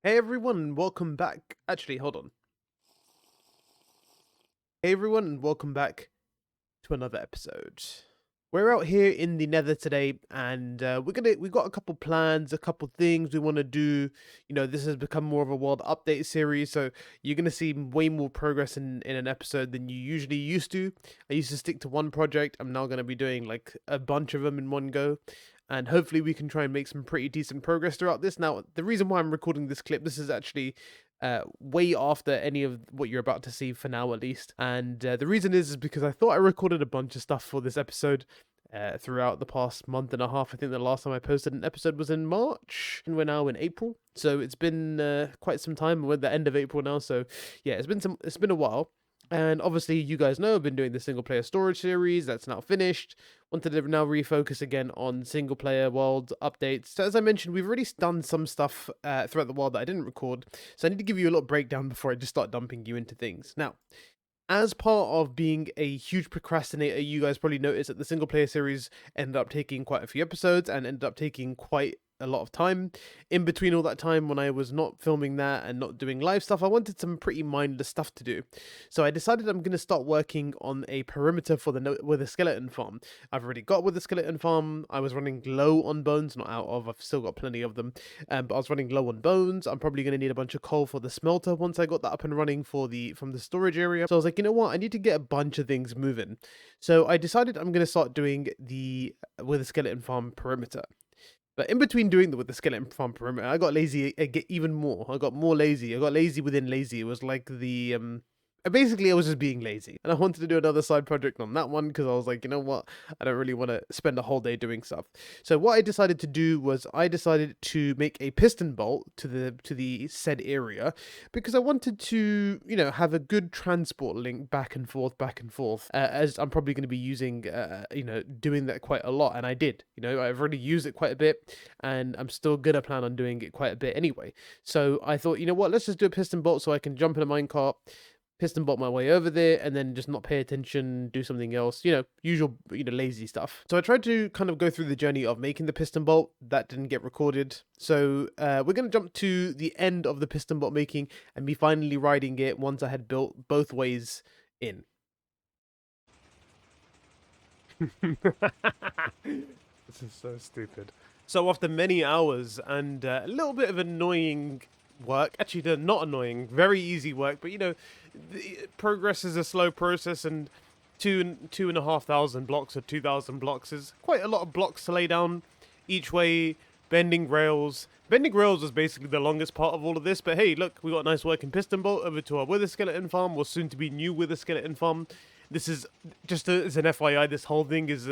Hey everyone, welcome back. Actually, hold on. Hey everyone, and welcome back to another episode. We're out here in the Nether today, and we've got a couple plans, a couple things we want to do. This has become more of a world update series, so you're gonna see way more progress in an episode than you usually used to. I used to stick to one project. I'm now gonna be doing like a bunch of them in one go. And hopefully we can try and make some pretty decent progress throughout this. Now, the reason why I'm recording this clip, this is actually way after any of what you're about to see for now, at least. And the reason is because I thought I recorded a bunch of stuff for this episode throughout the past month and a half. I think the last time I posted an episode was in March, and we're now in April. So it's been quite some time. We're at the end of April now. So yeah, it's been a while. And obviously, you guys know I've been doing the single player storage series that's now finished. Wanted to now refocus again on single player world updates. So, as I mentioned, we've already done some stuff throughout the world that I didn't record. So, I need to give you a little breakdown before I just start dumping you into things. Now, as part of being a huge procrastinator, you guys probably noticed that the single player series ended up taking quite a few episodes and ended up taking quite a lot of time. In between all that time, when I was not filming that and not doing live stuff, I wanted some pretty mindless stuff to do. So I decided I'm going to start working on a perimeter for with a skeleton farm. I've already got with the skeleton farm. I was running low on bones, not out of. I've still got plenty of them, but I was running low on bones. I'm probably going to need a bunch of coal for the smelter once I got that up and running from the storage area. So I was like, you know what? I need to get a bunch of things moving. So I decided I'm going to start doing the with a skeleton farm perimeter. But in between doing the with the skeleton farm perimeter, I got lazy. I get even more. I got more lazy. I got lazy within lazy. It was like basically I was just being lazy, and I wanted to do another side project on that one because I was like, you know what, I don't really want to spend a whole day doing stuff. So what I decided to do was I decided to make a piston bolt to the said area because I wanted to have a good transport link back and forth, as I'm probably going to be using doing that quite a lot, and I did. I've already used it quite a bit, and I'm still gonna plan on doing it quite a bit anyway. So I thought, you know what, let's just do a piston bolt so I can jump in a minecart, piston bolt my way over there, and then just not pay attention, do something else, usual, lazy stuff. So I tried to kind of go through the journey of making the piston bolt. That didn't get recorded. So we're going to jump to the end of the piston bolt making and me finally riding it once I had built both ways in. This is so stupid. So after many hours and a little bit of annoying work, actually they're not annoying, very easy work, but progress is a slow process, and two and a half thousand blocks or 2,000 blocks is quite a lot of blocks to lay down each way. Bending rails was basically the longest part of all of this, but hey, look, we got a nice working piston bolt over to our wither skeleton farm, or soon to be new wither skeleton farm. This is just as an FYI, this whole thing is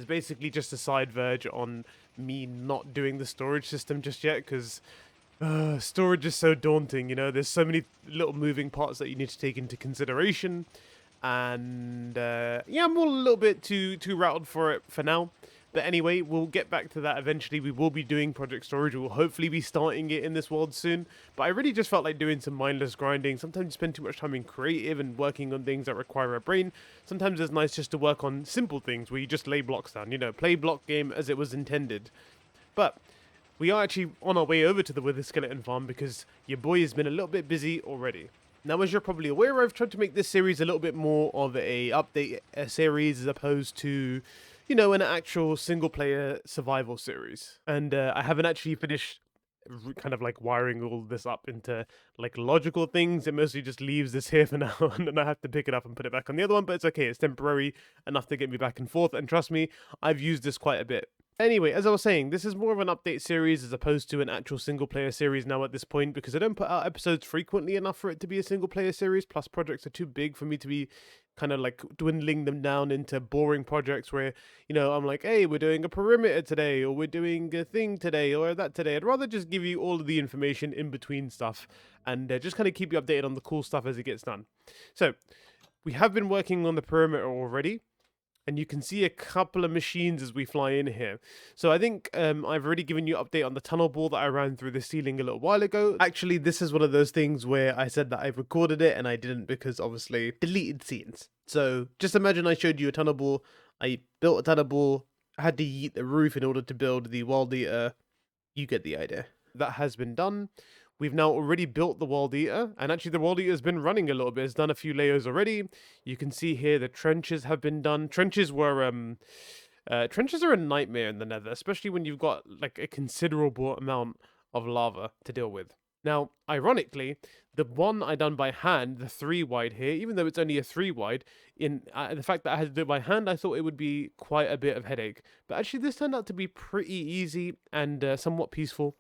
basically just a side verge on me not doing the storage system just yet, because storage is so daunting. There's so many little moving parts that you need to take into consideration, and yeah, I'm all a little bit too rattled for it for now. But anyway, we'll get back to that eventually. We will be doing Project Storage. We will hopefully be starting it in this world soon. But I really just felt like doing some mindless grinding. Sometimes you spend too much time in creative and working on things that require a brain. Sometimes it's nice just to work on simple things where you just lay blocks down. Play block game as it was intended. But we are actually on our way over to the Wither Skeleton Farm because your boy has been a little bit busy already. Now, as you're probably aware, I've tried to make this series a little bit more of a update series as opposed to an actual single-player survival series. And I haven't actually finished kind of like wiring all this up into like logical things. It mostly just leaves this here for now, and then I have to pick it up and put it back on the other one, but it's okay. It's temporary enough to get me back and forth, and trust me, I've used this quite a bit. Anyway, as I was saying, this is more of an update series as opposed to an actual single-player series now at this point, because I don't put out episodes frequently enough for it to be a single-player series, plus projects are too big for me to be kind of like dwindling them down into boring projects where, I'm like, hey, we're doing a perimeter today, or we're doing a thing today, or that today. I'd rather just give you all of the information in between stuff and just kind of keep you updated on the cool stuff as it gets done. So, we have been working on the perimeter already, and you can see a couple of machines as we fly in here. So I think I've already given you an update on the tunnel bore that I ran through the ceiling a little while ago. Actually, this is one of those things where I said that I've recorded it and I didn't because obviously deleted scenes. So just imagine I showed you a tunnel bore. I built a tunnel bore. I had to yeet the roof in order to build the world eater. You get the idea. That has been done. we've now already built the world eater, and actually the world eater has been running a little bit. It's done a few layers already. You can see here the trenches have been done. Trenches are a nightmare in the Nether, especially when you've got like a considerable amount of lava to deal with. Now, ironically, the one I done by hand, the 3 wide here, even though it's only a 3 wide, in the fact that I had to do it by hand, I thought it would be quite a bit of headache. But actually, this turned out to be pretty easy and somewhat peaceful.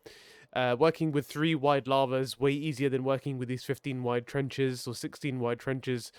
Working with 3 wide lava is way easier than working with these 15 wide trenches or 16 wide trenches.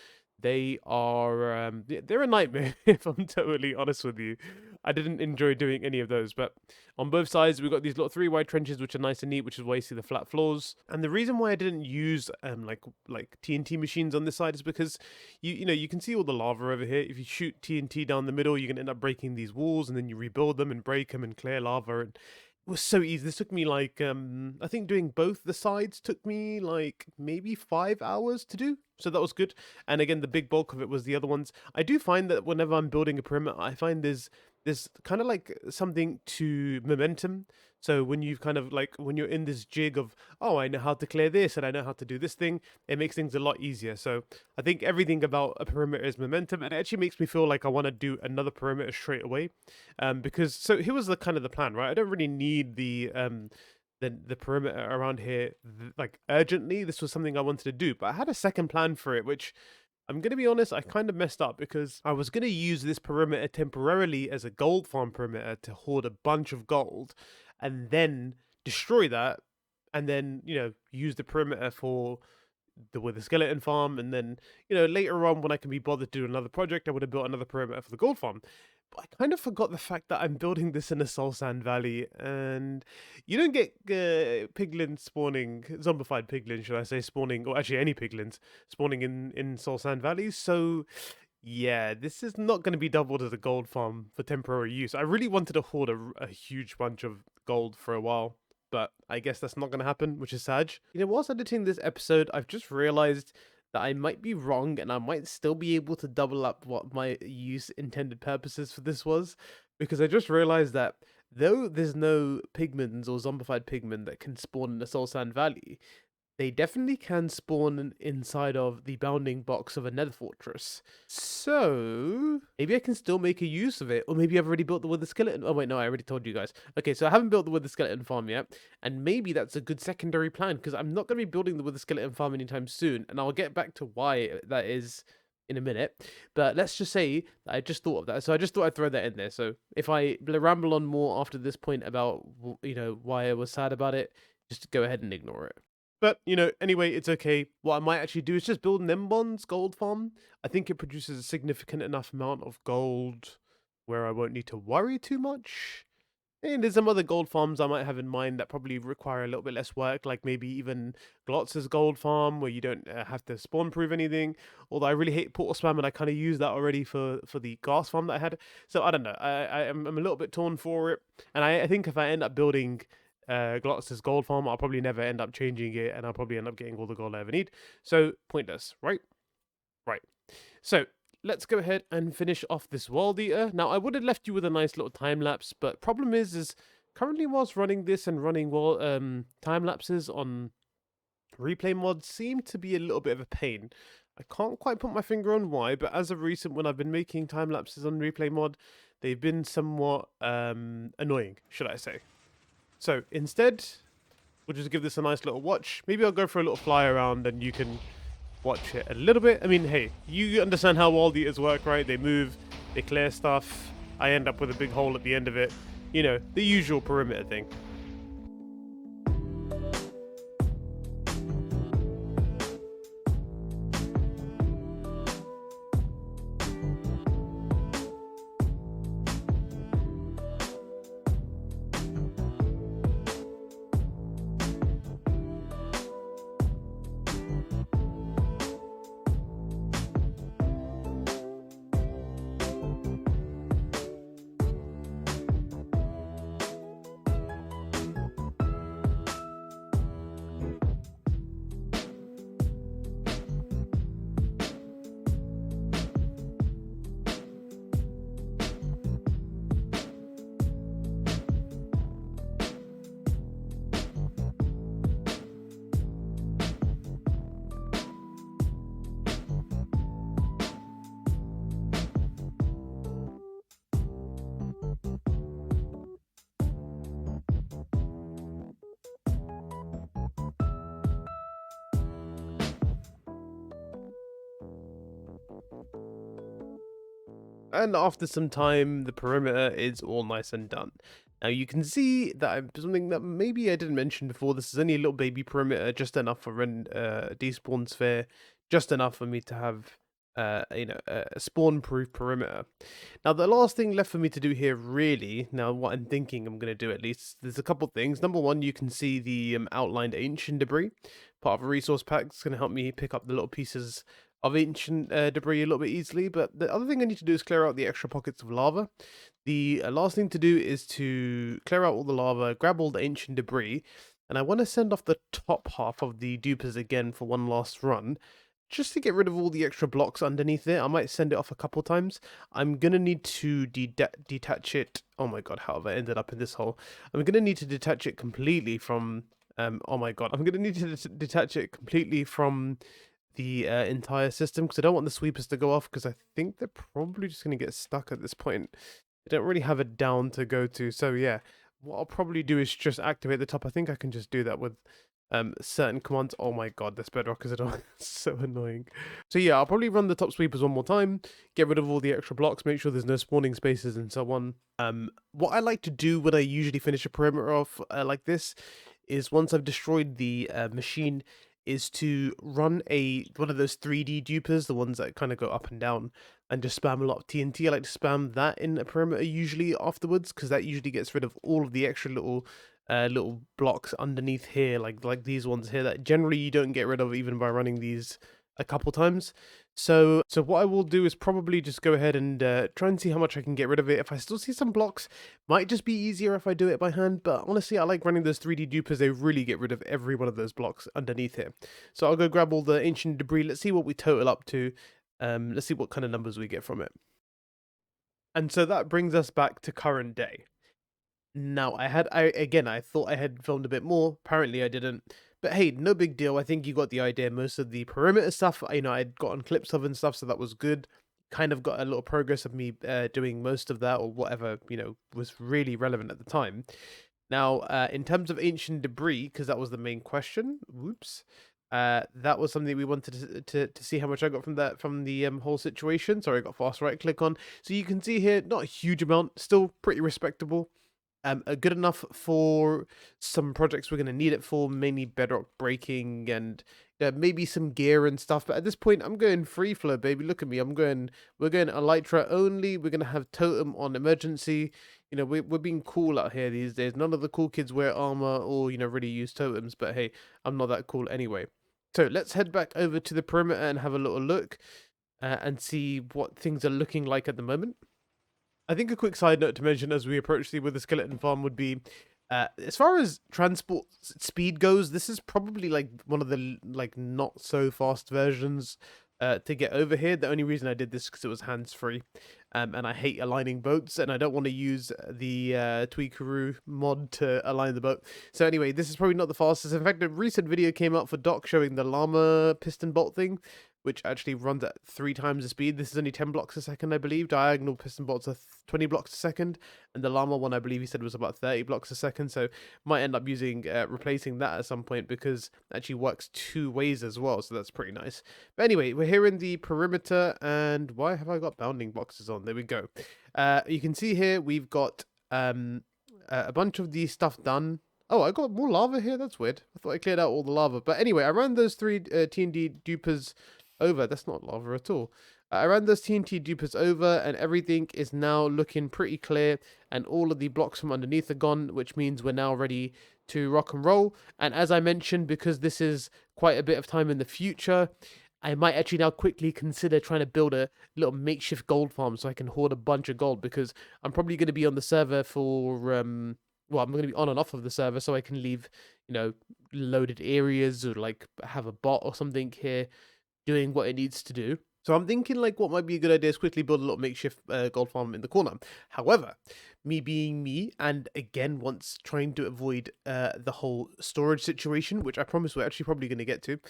They're a nightmare, if I'm totally honest with you. I didn't enjoy doing any of those, but on both sides we've got these little 3 wide trenches which are nice and neat, which is why you see the flat floors. And the reason why I didn't use like TNT machines on this side is because you know you can see all the lava over here. If you shoot TNT down the middle, you're gonna end up breaking these walls, and then you rebuild them and break them and clear lava. And it was so easy. This took me like I think doing both the sides took me like maybe 5 hours to do, so that was good. And again, the big bulk of it was the other ones. I do find that whenever I'm building a perimeter, I find there's kind of like something to momentum. So when you've kind of like when you're in this jig of, oh, I know how to clear this and I know how to do this thing, it makes things a lot easier. So I think everything about a perimeter is momentum, and it actually makes me feel like I want to do another perimeter straight away. Because so here was the kind of the plan, right? I don't really need the perimeter around here like urgently. This was something I wanted to do, but I had a second plan for it, which I'm going to be honest, I kind of messed up, because I was going to use this perimeter temporarily as a gold farm perimeter to hoard a bunch of gold and then destroy that, and then, you know, use the perimeter for with the skeleton farm, and then, you know, later on when I can be bothered to do another project, I would have built another perimeter for the gold farm. But I kind of forgot the fact that I'm building this in a soul sand valley, and you don't get piglins spawning, zombified piglins, should I say, spawning, or actually any piglins spawning in soul sand valleys. So yeah, this is not going to be doubled as a gold farm for temporary use. I really wanted to hoard a huge bunch of gold for a while, but I guess that's not going to happen, which is sad. You know, whilst editing this episode, I've just realized that I might be wrong, and I might still be able to double up what my intended purposes for this was, because I just realized that though there's no pigments or zombified pigmen that can spawn in the Soul Sand Valley, they definitely can spawn inside of the bounding box of a nether fortress. So maybe I can still make a use of it, or maybe I've already built the wither skeleton. Oh wait, no, I already told you guys. Okay, so I haven't built the wither skeleton farm yet, and maybe that's a good secondary plan, because I'm not going to be building the wither skeleton farm anytime soon, and I'll get back to why that is in a minute. But let's just say that I just thought of that, so I just thought I'd throw that in there. So if I ramble on more after this point about, you know, why I was sad about it, just go ahead and ignore it. But, you know, anyway, it's okay. What I might actually do is just build an M-Bonds gold farm. I think it produces a significant enough amount of gold where I won't need to worry too much. And there's some other gold farms I might have in mind that probably require a little bit less work, like maybe even Glotz's gold farm, where you don't have to spawn prove anything. Although I really hate portal spam, and I kind of used that already for the gas farm that I had. So I don't know. I'm a little bit torn for it. And I think if I end up building Glotz's gold farm, I'll probably never end up changing it, and I'll probably end up getting all the gold I ever need. So pointless, right? Right. So let's go ahead and finish off this world eater. Now I would have left you with a nice little time lapse, but problem is currently whilst running this and running time lapses on replay mods seem to be a little bit of a pain. I can't quite put my finger on why, but as of recent, when I've been making time lapses on replay mod, they've been somewhat annoying, should I say. So instead, we'll just give this a nice little watch. Maybe I'll go for a little fly around and you can watch it a little bit. I mean, hey, you understand how world eaters work, right? They move, they clear stuff. I end up with a big hole at the end of it. You know, the usual perimeter thing. And after some time, the perimeter is all nice and done. Now you can see that something that maybe I didn't mention before. This is only a little baby perimeter, just enough for a despawn sphere, just enough for me to have a spawn-proof perimeter. Now the last thing left for me to do here, really, now what I'm thinking I'm going to do at least, there's a couple things. Number one, you can see the outlined ancient debris. Part of a resource pack. It's going to help me pick up the little pieces of ancient debris a little bit easily. But the other thing I need to do is clear out the extra pockets of lava. The last thing to do is to clear out all the lava, grab all the ancient debris, and I want to send off the top half of the dupers again for one last run, just to get rid of all the extra blocks underneath it. I might send it off a couple times. I'm going to need to detach it. Oh my god, how have I ended up in this hole? I'm going to need to detach it completely from... oh my god, I'm going to need to detach it completely from the entire system, because I don't want the sweepers to go off, because I think they're probably just going to get stuck at this point. They don't really have a down to go to, so yeah, what I'll probably do is just activate the top. I think I can just do that with certain commands. Oh my god, this bedrock is so annoying. So yeah, I'll probably run the top sweepers one more time, get rid of all the extra blocks, make sure there's no spawning spaces and so on. What I like to do when I usually finish a perimeter off like this is, once I've destroyed the machine, is to run one of those 3D dupers, the ones that kind of go up and down, and just spam a lot of TNT. I like to spam that in a perimeter usually afterwards, because that usually gets rid of all of the extra little blocks underneath here, like these ones here, that generally you don't get rid of even by running these a couple times. So what I will do is probably just go ahead and try and see how much I can get rid of it. If I still see some blocks, might just be easier if I do it by hand, but honestly I like running those 3D dupers. They really get rid of every one of those blocks underneath here. So I'll go grab all the ancient debris. Let's see what we total up to. Let's see what kind of numbers we get from it. And so that brings us back to current day. Now, I thought I had filmed a bit more. Apparently, I didn't. But hey, no big deal. I think you got the idea. Most of the perimeter stuff, I'd gotten clips of and stuff, so that was good. Kind of got a little progress of me doing most of that, or whatever, was really relevant at the time. Now, in terms of ancient debris, because that was the main question. Whoops. That was something we wanted to see how much I got from the whole situation. Sorry, I got fast right click on. So you can see here, not a huge amount, still pretty respectable. Good enough for some projects we're going to need it for, mainly bedrock breaking and maybe some gear and stuff. But at this point, I'm going free flow, baby. Look at me. We're going elytra only. We're going to have totem on emergency. We're being cool out here these days. None of the cool kids wear armor or, really use totems. But hey, I'm not that cool anyway. So let's head back over to the perimeter and have a little look and see what things are looking like at the moment. I think a quick side note to mention as we approach with the skeleton farm would be, as far as transport speed goes, this is probably like one of the not so fast versions to get over here. The only reason I did this because it was hands-free, and I hate aligning boats, and I don't want to use the Tweakaroo mod to align the boat. So anyway, this is probably not the fastest. In fact, a recent video came out for Doc showing the llama piston bolt thing, which actually runs at 3 times the speed. This is only 10 blocks a second, I believe. Diagonal piston bolts are 20 blocks a second, and the llama one, I believe he said, was about 30 blocks a second. So might end up using replacing that at some point, because it actually works 2 ways as well. So that's pretty nice. But anyway, we're here in the perimeter, and why have I got bounding boxes on? There we go. You can see here we've got a bunch of the stuff done. Oh, I got more lava here. That's weird. I thought I cleared out all the lava. But anyway, I ran those 3 TNT dupers over. That's not lava at all. I ran those TNT dupers over, and everything is now looking pretty clear, and all of the blocks from underneath are gone, which means we're now ready to rock and roll. And as I mentioned, because this is quite a bit of time in the future, I might actually now quickly consider trying to build a little makeshift gold farm so I can hoard a bunch of gold, because I'm probably going to be on the server for well, I'm going to be on and off of the server, so I can leave, loaded areas, or have a bot or something here doing what it needs to do. So I'm thinking what might be a good idea is quickly build a little makeshift gold farm in the corner. However, me being me, and again, once trying to avoid the whole storage situation, which I promise we're actually probably going to get to,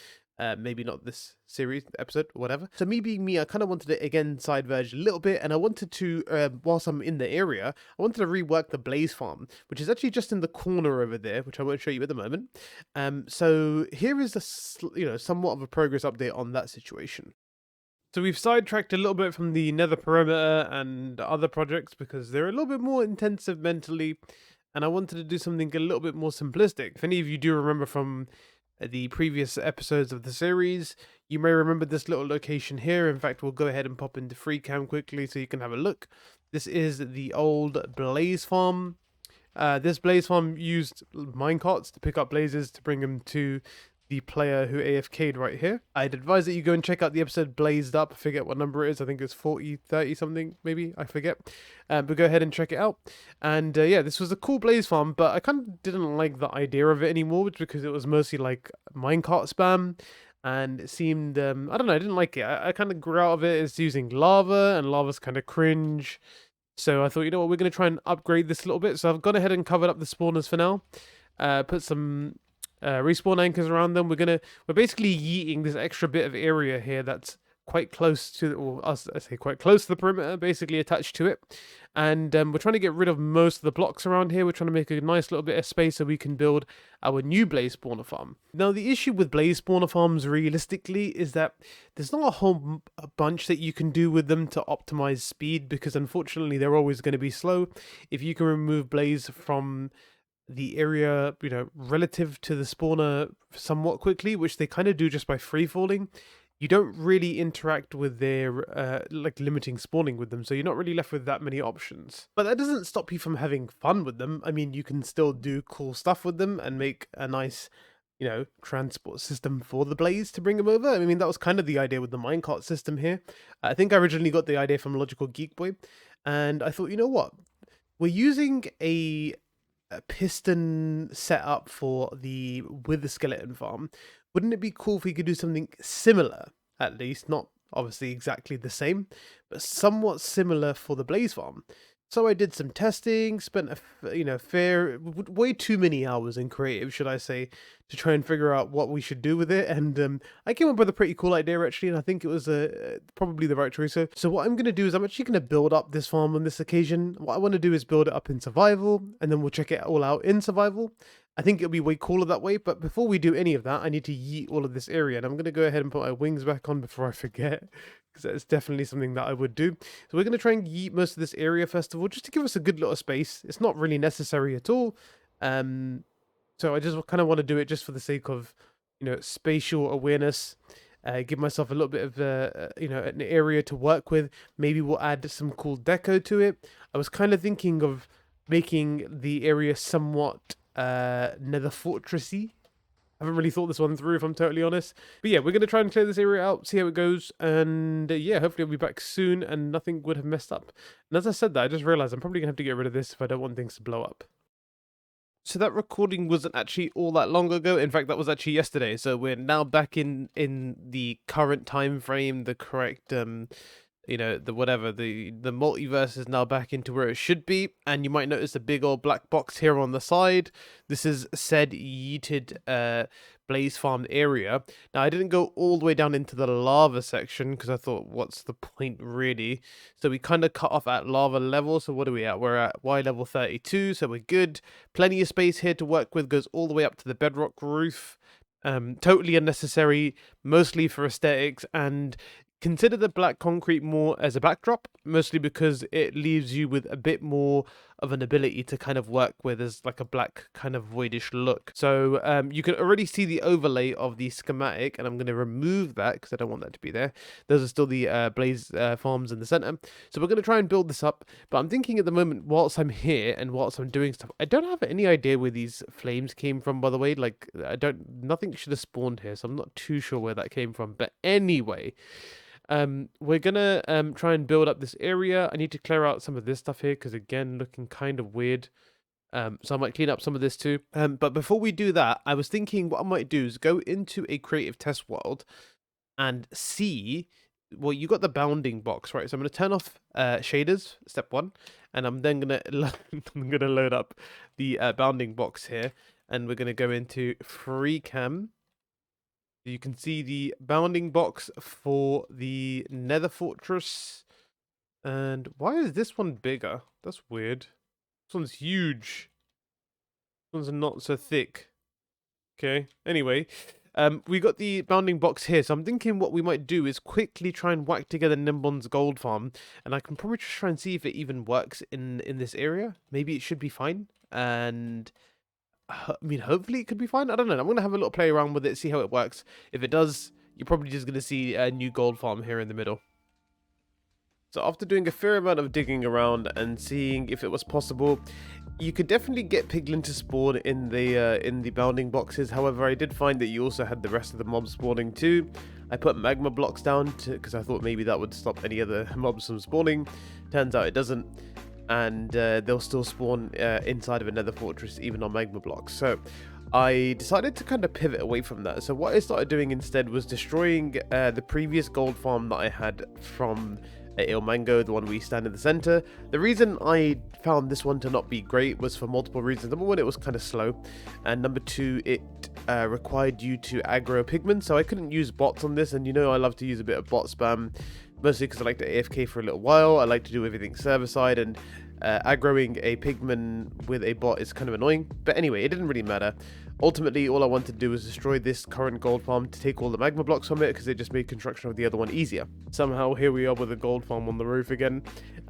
maybe not this series, episode, or whatever. So me being me, I kind of wanted to, again, side verge a little bit, and I wanted to, whilst I'm in the area, I wanted to rework the blaze farm, which is actually just in the corner over there, which I won't show you at the moment. So here is somewhat of a progress update on that situation. So we've sidetracked a little bit from the Nether perimeter and other projects because they're a little bit more intensive mentally, and I wanted to do something a little bit more simplistic. If any of you do remember from the previous episodes of the series, you may remember this little location here. In fact, we'll go ahead and pop into free cam quickly so you can have a look. This is the old blaze farm. This blaze farm used minecarts to pick up blazes to bring them to the player who AFK'd right here. I'd advise that you go and check out the episode Blazed Up. I forget what number it is. I think it's 40, 30 something, maybe. I forget. But go ahead and check it out. And yeah, this was a cool blaze farm, but I kind of didn't like the idea of it anymore because it was mostly like minecart spam. And it seemed, I don't know, I didn't like it. I kind of grew out of it. It's using lava, and lava's kind of cringe. So I thought, you know what, we're going to try and upgrade this a little bit. So I've gone ahead and covered up the spawners for now. Put some respawn anchors around them. We're basically yeeting this extra bit of area here that's quite close to, or I say quite close to the perimeter, basically attached to it. And we're trying to get rid of most of the blocks around here. We're trying to make a nice little bit of space so we can build our new blaze spawner farm. Now, the issue with blaze spawner farms realistically is that there's not a bunch that you can do with them to optimize speed, because unfortunately they're always going to be slow. If you can remove blaze from the area, you know, relative to the spawner somewhat quickly, which they kind of do just by free falling, you don't really interact with their like limiting spawning with them, so you're not really left with that many options. But that doesn't stop you from having fun with them. I mean, you can still do cool stuff with them and make a nice, you know, transport system for the blaze to bring them over. I mean, that was kind of the idea with the minecart system here. I think I originally got the idea from Logical Geek Boy, and I thought, you know what, we're using a piston setup for the wither skeleton farm. Wouldn't it be cool if we could do something similar, at least not obviously exactly the same, but somewhat similar for the blaze farm? So I did some testing, spent way too many hours in creative, should I say, to try and figure out what we should do with it. And I came up with a pretty cool idea actually, and I think it was probably the right choice. So what I'm going to do is I'm actually going to build up this farm on this occasion. What I want to do is build it up in survival, and then we'll check it all out in survival. I think it'll be way cooler that way, but before we do any of that, I need to yeet all of this area, and I'm going to go ahead and put my wings back on before I forget, because that's definitely something that I would do. So we're going to try and yeet most of this area first of all, just to give us a good little space. It's not really necessary at all. So I just kind of want to do it just for the sake of, you know, spatial awareness. Give myself a little bit of, an area to work with. Maybe we'll add some cool deco to it. I was kind of thinking of making the area somewhat Nether fortressy. I haven't really thought this one through, if I'm totally honest. But yeah, we're going to try and clear this area out, see how it goes, and yeah, hopefully I'll be back soon and nothing would have messed up. And as I said that, I just realized I'm probably going to have to get rid of this if I don't want things to blow up. So that recording wasn't actually all that long ago. In fact, that was actually yesterday. So we're now back in the current time frame, the correct the multiverse is now back into where it should be, and you might notice a big old black box here on the side. This is said yeeted blaze farm area. Now, I didn't go all the way down into the lava section because I thought, what's the point really? So we kind of cut off at lava level. So what are we at? We're at Y level 32, so we're good. Plenty of space here to work with, goes all the way up to the bedrock roof. Totally unnecessary, mostly for aesthetics, and consider the black concrete more as a backdrop, mostly because it leaves you with a bit more of an ability to kind of work with as like a black kind of voidish look. So you can already see the overlay of the schematic, and I'm going to remove that because I don't want that to be there. Those are still the blaze farms in the center. So we're going to try and build this up, but I'm thinking at the moment, whilst I'm here and whilst I'm doing stuff, I don't have any idea where these flames came from, by the way. Like, nothing should have spawned here, so I'm not too sure where that came from. But anyway, we're gonna try and build up this area. I need to clear out some of this stuff here because, again, looking kind of weird. So I might clean up some of this too. But before we do that, I was thinking what I might do is go into a creative test world and see. Well, you got the bounding box, right? So I'm gonna turn off shaders, step 1, and I'm then gonna load up the bounding box here, and we're gonna go into free cam. You can see the bounding box for the Nether fortress. And why is this one bigger? That's weird. This one's huge. This one's not so thick. Okay, anyway. We got the bounding box here, so I'm thinking what we might do is quickly try and whack together Nimbon's gold farm, and I can probably just try and see if it even works in this area. Maybe it should be fine, and I mean, hopefully it could be fine. I don't know. I'm gonna have a little play around with it, see how it works. If it does, you're probably just gonna see a new gold farm here in the middle. So after doing a fair amount of digging around and seeing if it was possible, you could definitely get piglin to spawn in the bounding boxes. However, I did find that you also had the rest of the mobs spawning too. I put magma blocks down because I thought maybe that would stop any other mobs from spawning. Turns out it doesn't, and they'll still spawn inside of a nether fortress even on magma blocks. So I decided to kind of pivot away from that. So what I started doing instead was destroying the previous gold farm that I had from Il Mango, the one we stand in the center. The reason I found this one to not be great was for multiple reasons. Number one, it was kind of slow, and number two, it required you to aggro pigmen, so I couldn't use bots on this. And you know I love to use a bit of bot spam, mostly because I like to AFK for a little while. I like to do everything server side, and aggroing a pigman with a bot is kind of annoying. But anyway, it didn't really matter. Ultimately, all I wanted to do was destroy this current gold farm to take all the magma blocks from it, because it just made construction of the other one easier. Somehow, here we are with a gold farm on the roof again.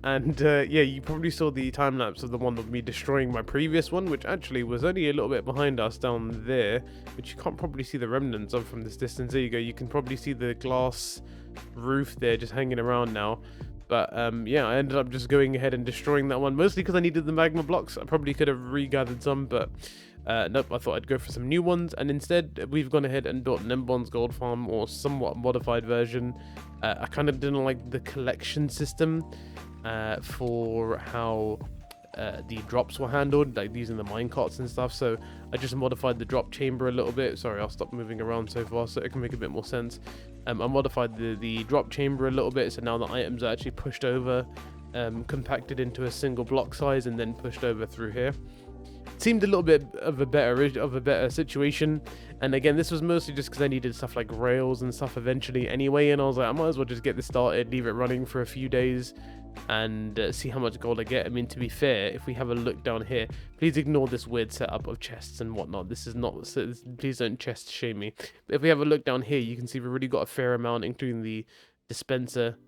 And yeah, you probably saw the time-lapse of the one of me destroying my previous one, which actually was only a little bit behind us down there, which you can't probably see the remnants of from this distance. There you go. You can probably see the glass roof there just hanging around now. But yeah, I ended up just going ahead and destroying that one, mostly because I needed the magma blocks. I probably could have regathered some, but nope, I thought I'd go for some new ones. And instead, we've gone ahead and built Nimbon's gold farm, or somewhat modified version. I kind of didn't like the collection system for how the drops were handled, like using the minecarts and stuff. So I just modified the drop chamber a little bit. Sorry, I'll stop moving around so far so it can make a bit more sense. I modified the drop chamber a little bit, so now the items are actually pushed over, compacted into a single block size, and then pushed over through here. It seemed a little bit of a better situation, and again, this was mostly just because I needed stuff like rails and stuff eventually anyway, and I was like, I might as well just get this started, leave it running for a few days, and see how much gold I get. I mean, to be fair, if we have a look down here, please ignore this weird setup of chests and whatnot. This is not, please don't chest shame me. But if we have a look down here, you can see we've really got a fair amount, including the dispenser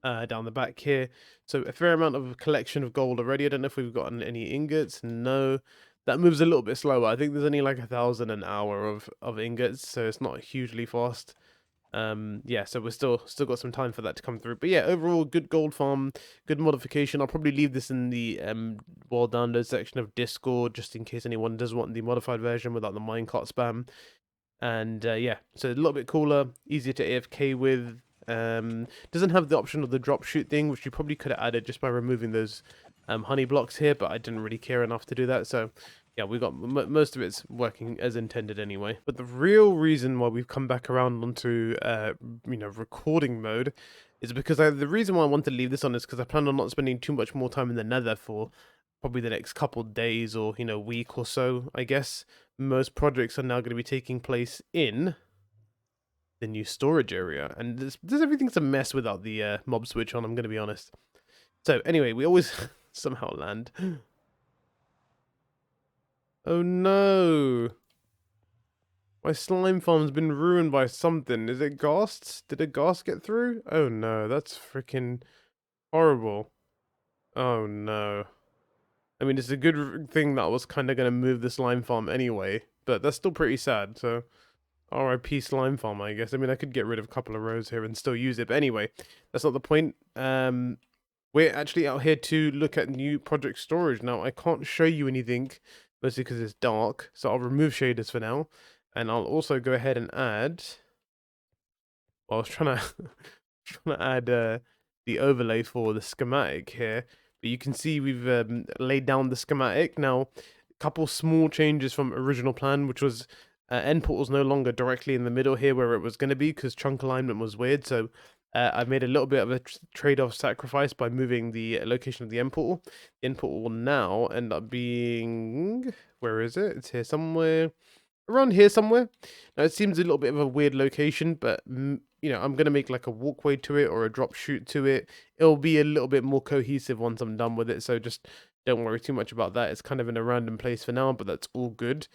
down the back here. So a fair amount of collection of gold already. I don't know if we've gotten any ingots. No, that moves a little bit slower. I think there's only like 1,000 an hour of ingots, so it's not hugely fast. Yeah, so we're still got some time for that to come through. But yeah, overall, good gold farm, good modification. I'll probably leave this in the world download section of Discord, just in case anyone does want the modified version without the minecart spam. And yeah, so a little bit cooler, easier to AFK with. Doesn't have the option of the drop shoot thing, which you probably could have added just by removing those honey blocks here, but I didn't really care enough to do that. So yeah, we got most of it's working as intended anyway. But the real reason why we've come back around onto you know, recording mode is because the reason why I want to leave this on is because I plan on not spending too much more time in the Nether for probably the next couple days, or you know, week or so. I guess most projects are now going to be taking place in the new storage area, and there's everything's a mess without the mob switch on, I'm going to be honest. So anyway, we always somehow land. Oh no! My slime farm's been ruined by something. Is it ghasts? Did a ghast get through? Oh no, that's freaking horrible. Oh no. I mean, it's a good thing that I was kind of going to move the slime farm anyway, but that's still pretty sad, so RIP slime farm, I guess. I mean, I could get rid of a couple of rows here and still use it, but anyway, that's not the point. We're actually out here to look at new project storage. Now, I can't show you anything, mostly because it's dark, so I'll remove shaders for now. And I'll also go ahead and add... Well, I was trying to add the overlay for the schematic here. But you can see we've laid down the schematic. Now, a couple small changes from original plan, which was end portal's no longer directly in the middle here where it was going to be, because chunk alignment was weird. So I made a little bit of a trade-off sacrifice by moving the location of the end portal. The end portal will now end up being... Where is it? It's here somewhere. Around here somewhere. Now, it seems a little bit of a weird location, but, you know, I'm going to make like a walkway to it or a drop chute to it. It'll be a little bit more cohesive once I'm done with it, so just don't worry too much about that. It's kind of in a random place for now, but that's all good.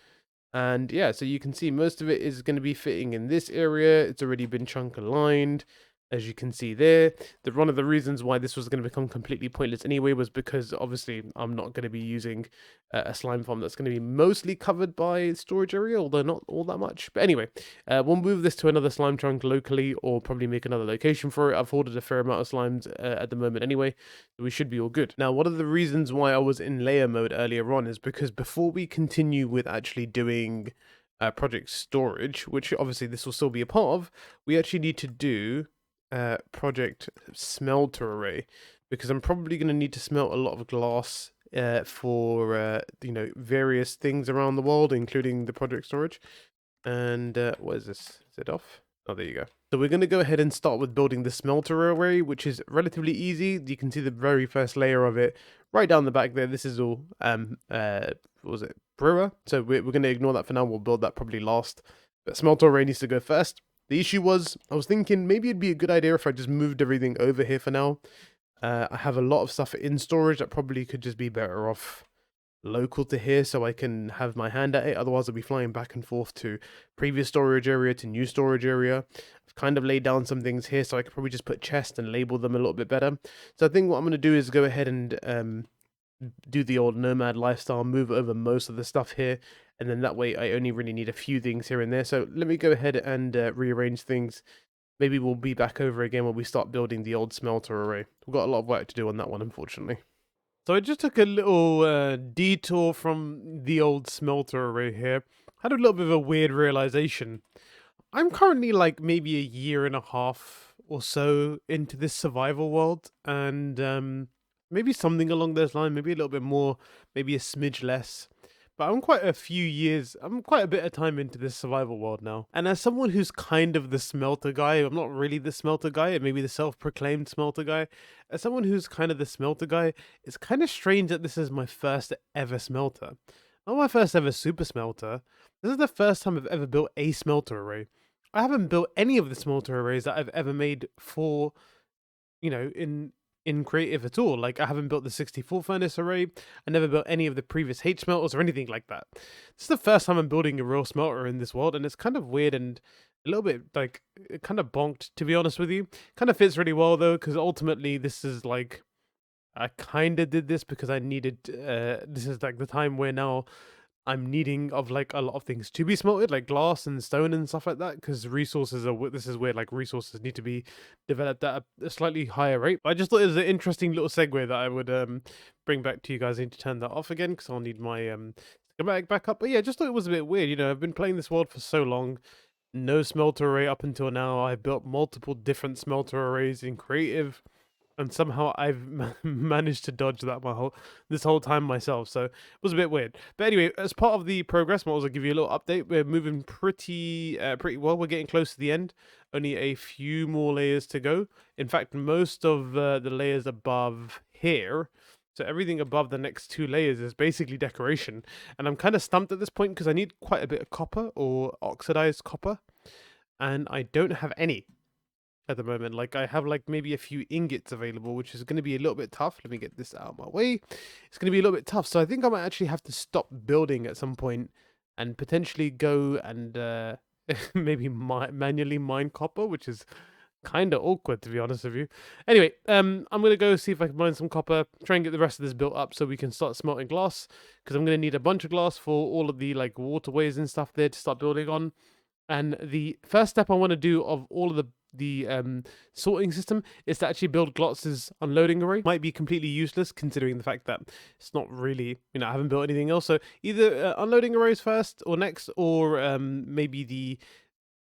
And yeah, so you can see most of it is going to be fitting in this area. It's already been chunk aligned, as you can see there. One of the reasons why this was going to become completely pointless anyway was because obviously I'm not going to be using a slime farm that's going to be mostly covered by storage area, although not all that much. But anyway, we'll move this to another slime chunk locally, or probably make another location for it. I've ordered a fair amount of slimes at the moment anyway, so we should be all good. Now, one of the reasons why I was in layer mode earlier on is because before we continue with actually doing project storage, which obviously this will still be a part of, we actually need to do project smelter array, because I'm probably going to need to smelt a lot of glass for you know, various things around the world, including the project storage. And what is this? Is it off? Oh, there you go. So we're going to go ahead and start with building the smelter array, which is relatively easy. You can see the very first layer of it right down the back there. This is all what was it, brewer? So we're going to ignore that for now. We'll build that probably last, but smelter array needs to go first. The issue was, I was thinking maybe it'd be a good idea if I just moved everything over here for now. I have a lot of stuff in storage that probably could just be better off local to here, so I can have my hand at it. Otherwise I'll be flying back and forth to previous storage area to new storage area. I've kind of laid down some things here, so I could probably just put chests and label them a little bit better. So I think what I'm going to do is go ahead and do the old nomad lifestyle, move over most of the stuff here, and then that way I only really need a few things here and there. So let me go ahead and rearrange things. Maybe we'll be back over again when we start building the old smelter array. We've got a lot of work to do on that one, unfortunately. So I just took a little detour from the old smelter array here. Had a little bit of a weird realization. I'm currently like maybe a year and a half or so into this survival world, and maybe something along those lines, maybe a little bit more, maybe a smidge less. But I'm quite a bit of time into this survival world now. And as someone who's kind of the smelter guy, I'm not really the smelter guy, maybe the self-proclaimed smelter guy. As someone who's kind of the smelter guy, it's kind of strange that this is my first ever smelter. Not my first ever super smelter. This is the first time I've ever built a smelter array. I haven't built any of the smelter arrays that I've ever made for, you know, in creative at all. Like, I haven't built the 64 furnace array. I never built any of the previous H smelters or anything like that. This is the first time I'm building a real smelter in this world, and it's kind of weird and a little bit like kind of bonked, to be honest with you. Kind of fits really well though, because ultimately this is like, I kind of did this because I needed this is like the time where now I'm needing of like a lot of things to be smelted, like glass and stone and stuff like that, because resources are, this is where like resources need to be developed at a slightly higher rate. But I just thought it was an interesting little segue that I would bring back to you guys. I need to turn that off again because I'll need my schematic back up. But yeah, just thought it was a bit weird. You know, I've been playing this world for so long, no smelter array up until now. I've built multiple different smelter arrays in creative, and somehow I've managed to dodge that this whole time myself. So it was a bit weird. But anyway, as part of the progress, I will give you a little update. We're moving pretty well. We're getting close to the end. Only a few more layers to go. In fact, most of the layers above here, so everything above the next 2 layers, is basically decoration. And I'm kind of stumped at this point because I need quite a bit of copper, or oxidized copper, and I don't have any at the moment. Like, I have like maybe a few ingots available, which is going to be a little bit tough. Let me get this out of my way. It's going to be a little bit tough, so I think I might actually have to stop building at some point and potentially go and maybe manually mine copper, which is kind of awkward, to be honest with you. Anyway, I'm going to go see if I can mine some copper, try and get the rest of this built up so we can start smelting glass, because I'm going to need a bunch of glass for all of the like waterways and stuff there to start building on. And the first step I want to do of all of the sorting system is to actually build Glotz's unloading array. Might be completely useless considering the fact that it's not really, you know, I haven't built anything else. So either unloading arrays first or next, or maybe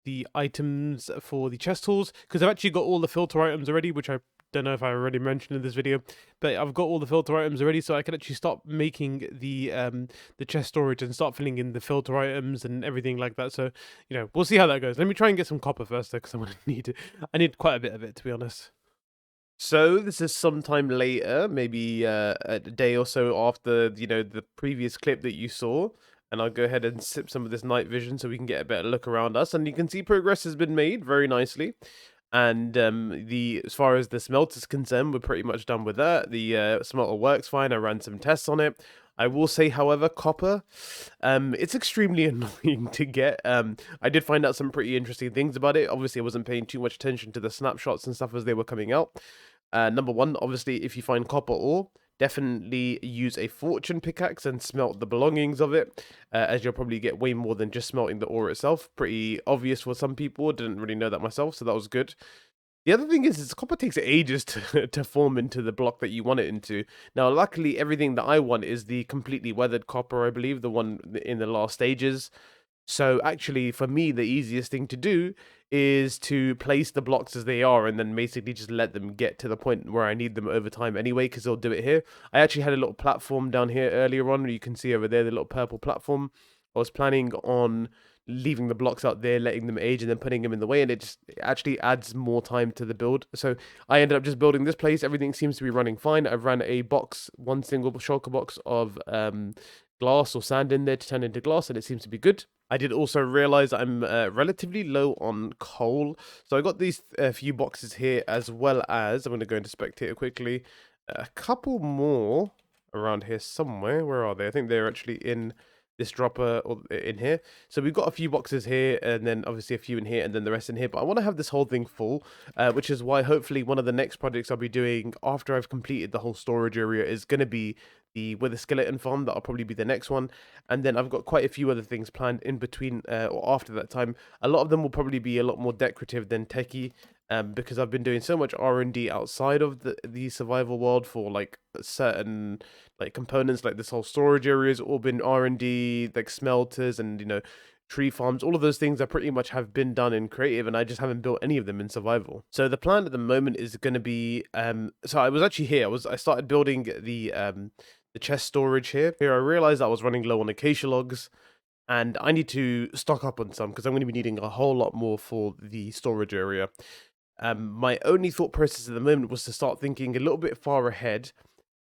the items for the chest tools, because I've actually got all the filter items already, which I don't know if I already mentioned in this video, but I've got all the filter items already, so I can actually start making the chest storage and start filling in the filter items and everything like that. So, you know, we'll see how that goes. Let me try and get some copper first though, because I'm gonna need it. I need quite a bit of it, to be honest. So this is sometime later, maybe a day or so after, you know, the previous clip that you saw. And I'll go ahead and sip some of this night vision so we can get a better look around us. And you can see progress has been made very nicely. And as far as the smelter is concerned, we're pretty much done with that. The smelter works fine. I ran some tests on it. I will say, however, copper, it's extremely annoying to get. I did find out some pretty interesting things about it. Obviously, I wasn't paying too much attention to the snapshots and stuff as they were coming out. Number one, obviously, if you find copper ore, definitely use a fortune pickaxe and smelt the belongings of it, as you'll probably get way more than just smelting the ore itself. Pretty obvious for some people. Didn't really know that myself, so that was good. The other thing is copper takes ages to form into the block that you want it into. Now, luckily, everything that I want is the completely weathered copper, I believe, the one in the last stages. So actually, for me, the easiest thing to do is to place the blocks as they are and then basically just let them get to the point where I need them over time anyway, because they'll do it here. I actually had a little platform down here earlier on. You can see over there the little purple platform. I was planning on leaving the blocks out there, letting them age, and then putting them in the way, and it actually adds more time to the build. So I ended up just building this place. Everything seems to be running fine. I've ran a box, one single shulker box of glass or sand in there to turn into glass, and it seems to be good. I did also realize I'm relatively low on coal, so I got these few boxes here, as well as I'm going to go into spectator quickly. A couple more around here somewhere. Where are they? I think they're actually in this dropper or in here. So we've got a few boxes here, and then obviously a few in here, and then the rest in here. But I want to have this whole thing full, which is why hopefully one of the next projects I'll be doing after I've completed the whole storage area is going to be the wither skeleton farm. That'll probably be the next one, and then I've got quite a few other things planned in between or after that time. A lot of them will probably be a lot more decorative than techie. Because I've been doing so much R&D outside of the survival world for like certain like components, like this whole storage area has all been R&D, like smelters and tree farms. All of those things I pretty much have been done in creative, and I just haven't built any of them in survival. So the plan at the moment is going to be so I was actually here. I started building the chest storage here. I realized I was running low on acacia logs, and I need to stock up on some because I'm going to be needing a whole lot more for the storage area. My only thought process at the moment was to start thinking a little bit far ahead,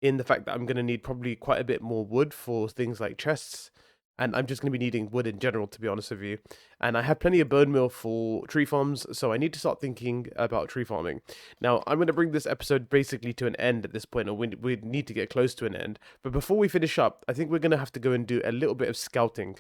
in the fact that I'm going to need probably quite a bit more wood for things like chests, and I'm just going to be needing wood in general, to be honest with you. And I have plenty of bone meal for tree farms, so I need to start thinking about tree farming. Now, I'm going to bring this episode basically to an end at this point, or we need to get close to an end. But before we finish up, I think we're going to have to go and do a little bit of scouting.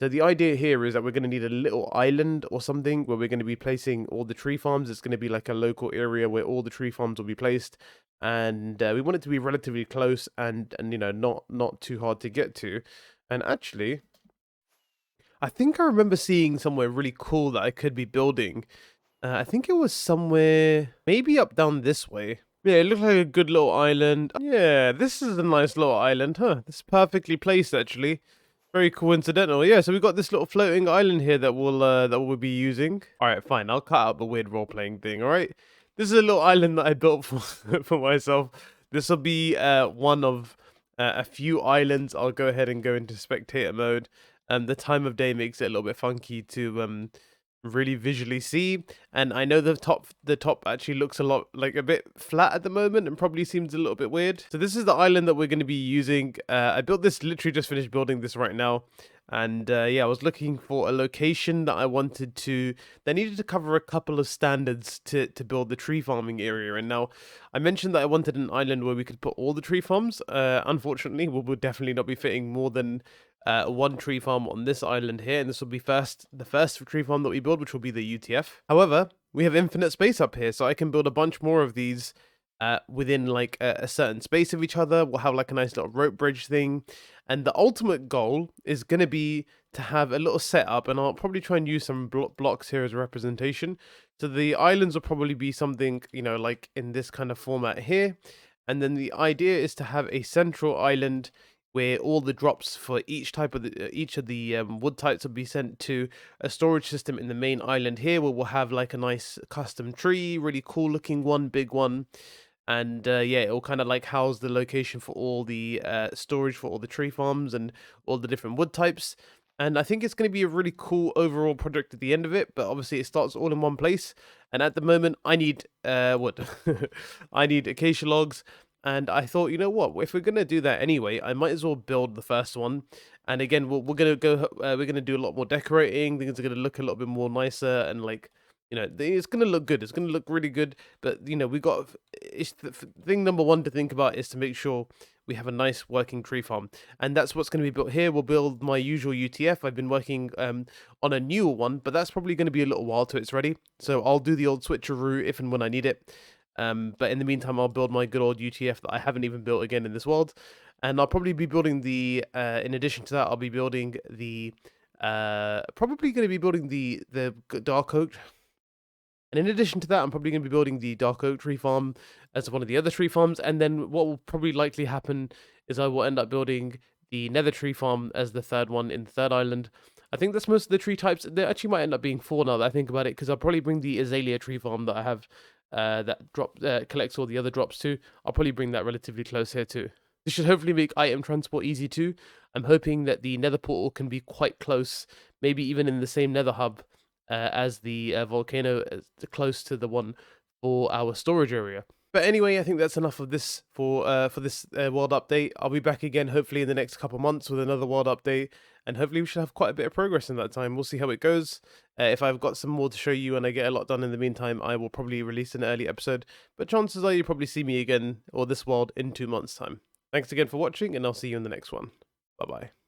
So the idea here is that we're going to need a little island or something where we're going to be placing all the tree farms. It's going to be like a local area where all the tree farms will be placed, and we want it to be relatively close and not too hard to get to. And actually, I think I remember seeing somewhere really cool that I could be building. I think it was somewhere maybe up down this way. Yeah, it looked like a good little island. Yeah, this is a nice little island, huh? This is perfectly placed, actually. Very coincidental. Yeah, so we've got this little floating island here that we'll be using. All right, fine. I'll cut out the weird role-playing thing, all right? This is a little island that I built for myself. This will be one of a few islands. I'll go ahead and go into spectator mode. The time of day makes it a little bit funky to really visually see, and I know the top actually looks a lot like a bit flat at the moment and probably seems a little bit weird. So this is the island that we're going to be using. I built this, literally just finished building this right now, and yeah, I was looking for a location that I wanted to that needed to cover a couple of standards to build the tree farming area. And now I mentioned that I wanted an island where we could put all the tree farms. Unfortunately, we will definitely not be fitting more than one tree farm on this island here, and this will be the first tree farm that we build, which will be the UTF. However, we have infinite space up here, so I can build a bunch more of these within like a certain space of each other. We'll have like a nice little rope bridge thing, and the ultimate goal is going to be to have a little setup, and I'll probably try and use some blocks here as a representation. So the islands will probably be something, like in this kind of format here, and then the idea is to have a central island where all the drops for each of the wood types will be sent to a storage system in the main island here, where we'll have like a nice custom tree, really cool looking one, big one. And yeah, it will kind of like house the location for all the storage for all the tree farms and all the different wood types. And I think it's going to be a really cool overall project at the end of it, but obviously it starts all in one place. And at the moment, I need wood. I need acacia logs. And I thought, you know what? If we're gonna do that anyway, I might as well build the first one. And again, we're gonna do a lot more decorating. Things are gonna look a little bit more nicer and like You know, it's going to look good. It's going to look really good. But, you know, it's thing number one to think about is to make sure we have a nice working tree farm. And that's what's going to be built here. We'll build my usual UTF. I've been working on a newer one, but that's probably going to be a little while till it's ready. So I'll do the old switcheroo if and when I need it. But in the meantime, I'll build my good old UTF that I haven't even built again in this world. And I'll probably be building in addition to that, I'll be building probably going to be building the dark oak. And in addition to that, I'm probably going to be building the dark oak tree farm as one of the other tree farms. And then what will probably likely happen is I will end up building the nether tree farm as the third one in the third island. I think that's most of the tree types. There actually might end up being 4 now that I think about it, because I'll probably bring the azalea tree farm that I have that collects all the other drops too. I'll probably bring that relatively close here too. This should hopefully make item transport easy too. I'm hoping that the nether portal can be quite close, maybe even in the same nether hub as the volcano, close to the one for our storage area. But anyway, I think that's enough of this for this world update. I'll be back again hopefully in the next couple months with another world update, and hopefully we should have quite a bit of progress in that time. We'll see how it goes. If I've got some more to show you and I get a lot done in the meantime, I will probably release an early episode, but chances are you'll probably see me again, or this world, in 2 months' time. Thanks again for watching, and I'll see you in the next one. Bye-bye.